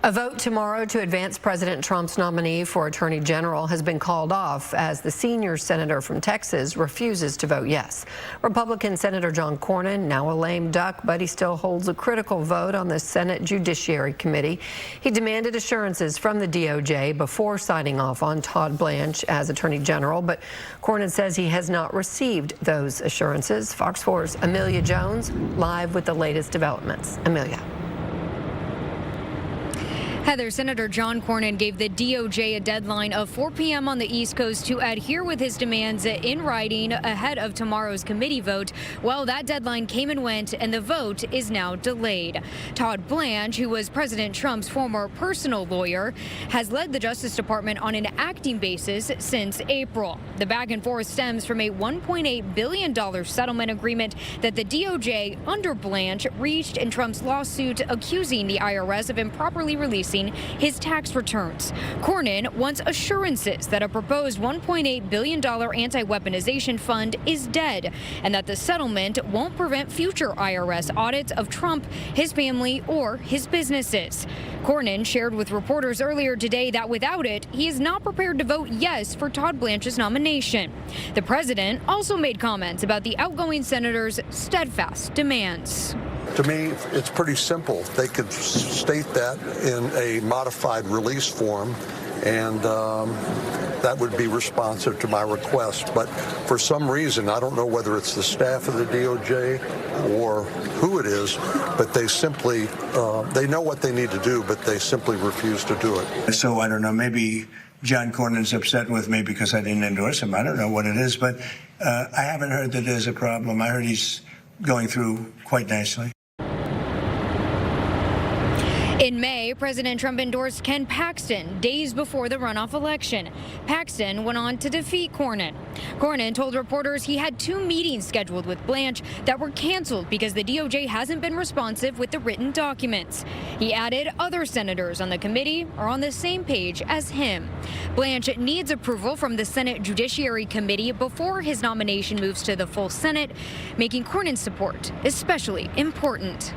A vote tomorrow to advance President Trump's nominee for Attorney General has been called off as the senior senator from Texas refuses to vote yes. Republican Senator John Cornyn, now a lame duck, but he still holds a critical vote on the Senate Judiciary Committee. He demanded assurances from the DOJ before signing off on Todd Blanche as Attorney General, but Cornyn says he has not received those assurances. Fox 4's Amelia Jones live with the latest developments. Amelia. Heather, Senator John Cornyn gave the DOJ a deadline of 4 p.m. on the East Coast to adhere with his demands in writing ahead of tomorrow's committee vote. Well, that deadline came and went, and the vote is now delayed. Todd Blanche, who was President Trump's former personal lawyer, has led the Justice Department on an acting basis since April. The back and forth stems from a $1.8 billion settlement agreement that the DOJ under Blanche reached in Trump's lawsuit accusing the IRS of improperly releasing his tax returns. Cornyn wants assurances that a proposed $1.8 billion anti-weaponization fund is dead and that the settlement won't prevent future IRS audits of Trump, his family, or his businesses. Cornyn shared with reporters earlier today that without it, he is not prepared to vote yes for Todd Blanche's nomination. The president also made comments about the outgoing senator's steadfast demands. To me, it's pretty simple. They could state that in a modified release form, and that would be responsive to my request. But for some reason, I don't know whether it's the staff of the DOJ or who it is, but they simply, they know what they need to do, but they simply refuse to do it. So I don't know, maybe John Cornyn's upset with me because I didn't endorse him. I don't know what it is, but I haven't heard that there's a problem. I heard he's going through quite nicely. In May, President Trump endorsed Ken Paxton days before the runoff election. Paxton went on to defeat Cornyn. Cornyn told reporters he had 2 meetings scheduled with Blanche that were canceled because the DOJ hasn't been responsive with the written documents. He added other senators on the committee are on the same page as him. Blanche needs approval from the Senate Judiciary Committee before his nomination moves to the full Senate, making Cornyn's support especially important.